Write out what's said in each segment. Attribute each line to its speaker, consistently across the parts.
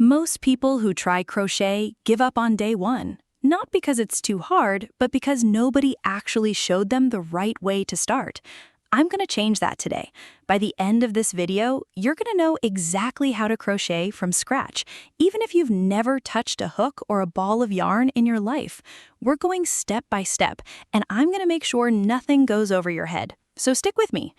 Speaker 1: Most people who try crochet give up on day one, not because it's too hard, but because nobody actually showed them the right way to start. I'm going to change that today. By the end of this video, you're going to know exactly how to crochet from scratch, even if you've never touched a hook or a ball of yarn in your life. We're going step by step, and I'm going to make sure nothing goes over your head. So stick with me.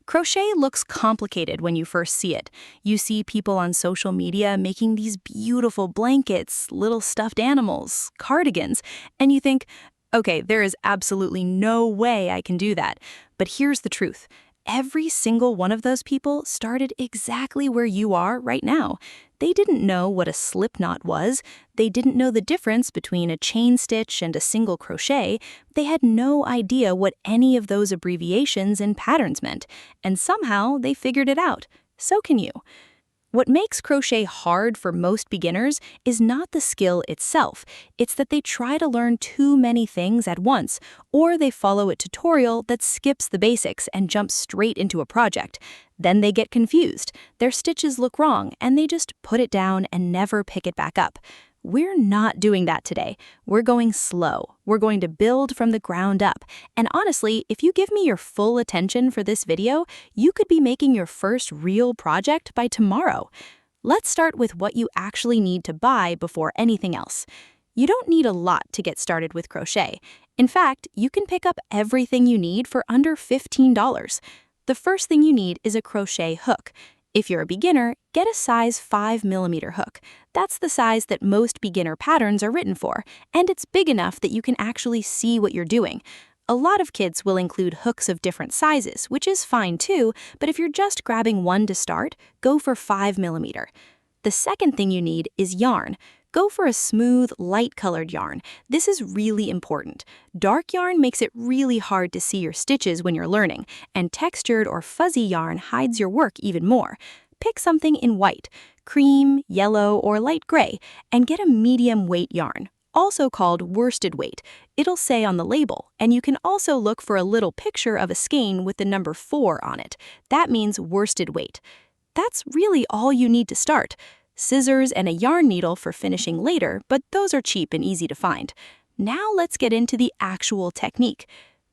Speaker 1: Crochet looks complicated when you first see it. You see people on social media making these beautiful blankets, little stuffed animals, cardigans, and you think, okay, there is absolutely no way I can do that. But here's the truth. Every single one of those people started exactly where you are right now. They didn't know what a slip knot was. They didn't know the difference between a chain stitch and a single crochet. They had no idea what any of those abbreviations and patterns meant. And somehow they figured it out. So can you. What makes crochet hard for most beginners is not the skill itself. It's that they try to learn too many things at once, or they follow a tutorial that skips the basics and jumps straight into a project. Then they get confused, their stitches look wrong, and they just put it down and never pick it back up. We're not doing that today. We're going slow. We're going to build from the ground up. And honestly, if you give me your full attention for this video, you could be making your first real project by tomorrow. Let's start with what you actually need to buy before anything else. You don't need a lot to get started with crochet. In fact, you can pick up everything you need for under $15. The first thing you need is a crochet hook. If you're a beginner, get a size 5mm hook. That's the size that most beginner patterns are written for, and it's big enough that you can actually see what you're doing. A lot of kits will include hooks of different sizes, which is fine too, but if you're just grabbing one to start, go for 5mm. The second thing you need is yarn. Go for a smooth, light-colored yarn. This is really important. Dark yarn makes it really hard to see your stitches when you're learning, and textured or fuzzy yarn hides your work even more. Pick something in white, cream, yellow, or light gray, and get a medium weight yarn, also called worsted weight. It'll say on the label, and you can also look for a little picture of a skein with the number 4 on it. That means worsted weight. That's really all you need to start. Scissors and a yarn needle for finishing later, but those are cheap and easy to find. Now let's get into the actual technique.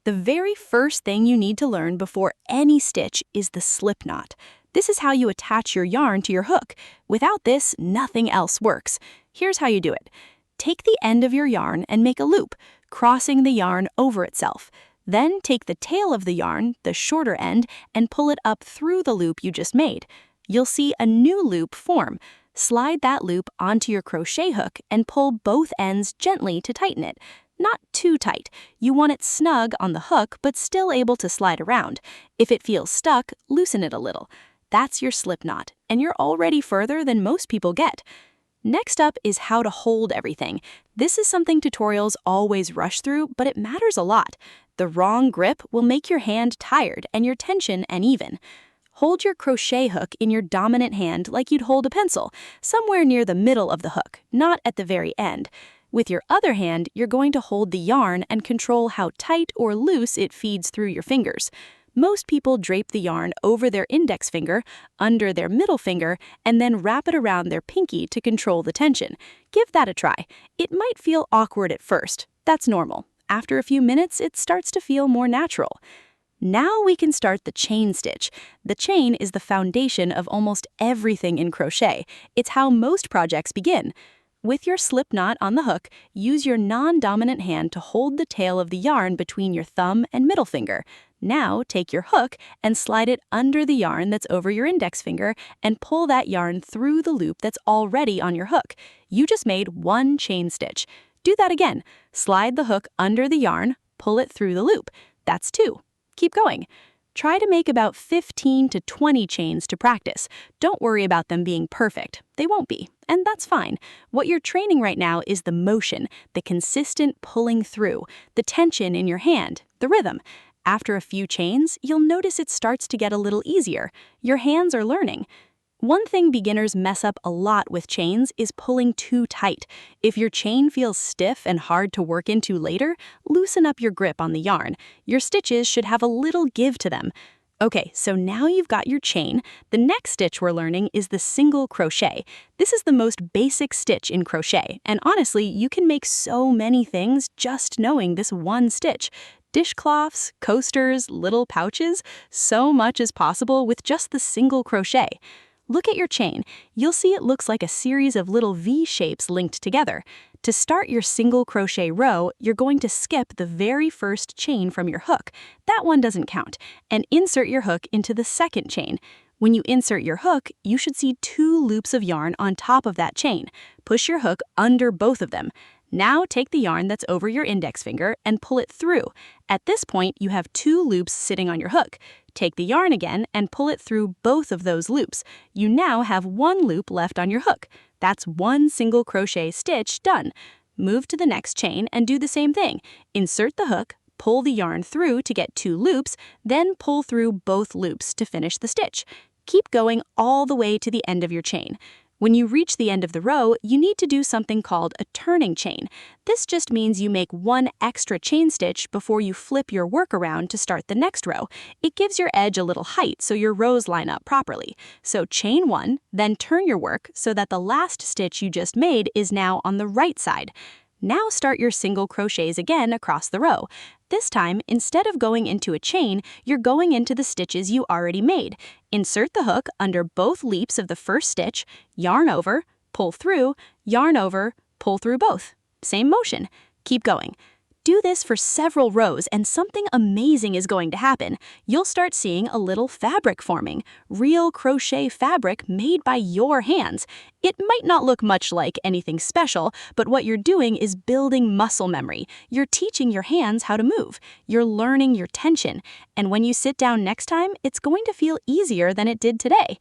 Speaker 1: The very first thing you need to learn before any stitch is the slip knot. This is how you attach your yarn to your hook. Without this, nothing else works. Here's how you do it. Take the end of your yarn and make a loop, crossing the yarn over itself. Then take the tail of the yarn, the shorter end, and pull it up through the loop you just made. You'll see a new loop form. Slide that loop onto your crochet hook and pull both ends gently to tighten it. Not too tight. You want it snug on the hook but still able to slide around. If it feels stuck, loosen it a little. That's your slip knot, and you're already further than most people get. Next up is how to hold everything. This is something tutorials always rush through, but it matters a lot. The wrong grip will make your hand tired and your tension uneven. Hold your crochet hook in your dominant hand like you'd hold a pencil, somewhere near the middle of the hook, not at the very end. With your other hand, you're going to hold the yarn and control how tight or loose it feeds through your fingers. Most people drape the yarn over their index finger, under their middle finger, and then wrap it around their pinky to control the tension. Give that a try. It might feel awkward at first. That's normal. After a few minutes, it starts to feel more natural. Now we can start the chain stitch. The chain is the foundation of almost everything in crochet. It's how most projects begin. With your slip knot on the hook, use your non-dominant hand to hold the tail of the yarn between your thumb and middle finger. Now take your hook and slide it under the yarn that's over your index finger and pull that yarn through the loop that's already on your hook. You just made one chain stitch. Do that again. Slide the hook under the yarn, pull it through the loop. That's 2. Keep going. Try to make about 15 to 20 chains to practice. Don't worry about them being perfect. They won't be, and that's fine. What you're training right now is the motion, the consistent pulling through, the tension in your hand, the rhythm. After a few chains, you'll notice it starts to get a little easier. Your hands are learning. One thing beginners mess up a lot with chains is pulling too tight. If your chain feels stiff and hard to work into later, loosen up your grip on the yarn. Your stitches should have a little give to them. Okay, so now you've got your chain. The next stitch we're learning is the single crochet. This is the most basic stitch in crochet, and honestly, you can make so many things just knowing this one stitch. Dishcloths, coasters, little pouches, so much is possible with just the single crochet. Look at your chain. You'll see it looks like a series of little V shapes linked together. To start your single crochet row, you're going to skip the very first chain from your hook. That one doesn't count. And insert your hook into the second chain. When you insert your hook, you should see 2 loops of yarn on top of that chain. Push your hook under both of them. Now take the yarn that's over your index finger and pull it through. At this point, you have 2 loops sitting on your hook. Take the yarn again and pull it through both of those loops. You now have 1 loop left on your hook. That's 1 single crochet stitch done. Move to the next chain and do the same thing. Insert the hook, pull the yarn through to get 2 loops, then pull through both loops to finish the stitch. Keep going all the way to the end of your chain. When you reach the end of the row, you need to do something called a turning chain. This just means you make 1 extra chain stitch before you flip your work around to start the next row. It gives your edge a little height so your rows line up properly. So chain 1, then turn your work so that the last stitch you just made is now on the right side. Now start your single crochets again across the row. This time, instead of going into a chain, you're going into the stitches you already made. Insert the hook under both leaps of the first stitch, yarn over, pull through, yarn over, pull through both. Same motion. Keep going. Do this for several rows and something amazing is going to happen. You'll start seeing a little fabric forming, real crochet fabric made by your hands. It might not look much like anything special, but what you're doing is building muscle memory. You're teaching your hands how to move. You're learning your tension. And when you sit down next time, it's going to feel easier than it did today.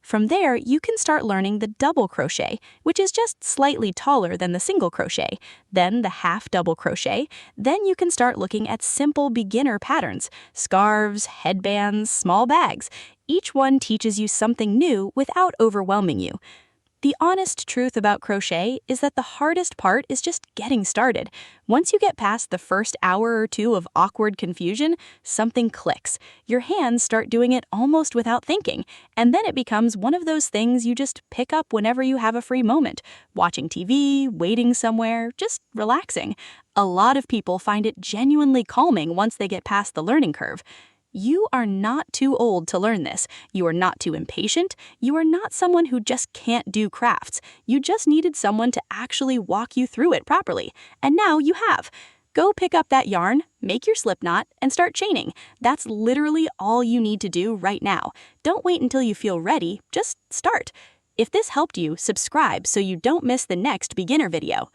Speaker 1: From there, you can start learning the double crochet, which is just slightly taller than the single crochet, then the half double crochet. Then you can start looking at simple beginner patterns, scarves, headbands, small bags. Each one teaches you something new without overwhelming you. The honest truth about crochet is that the hardest part is just getting started. Once you get past the first hour or 2 of awkward confusion, something clicks. Your hands start doing it almost without thinking, and then it becomes one of those things you just pick up whenever you have a free moment, watching TV, waiting somewhere, just relaxing. A lot of people find it genuinely calming once they get past the learning curve. You are not too old to learn this. You are not too impatient. You are not someone who just can't do crafts. You just needed someone to actually walk you through it properly. And now you have. Go pick up that yarn, make your slip knot, and start chaining. That's literally all you need to do right now. Don't wait until you feel ready, just start. If this helped you, subscribe so you don't miss the next beginner video.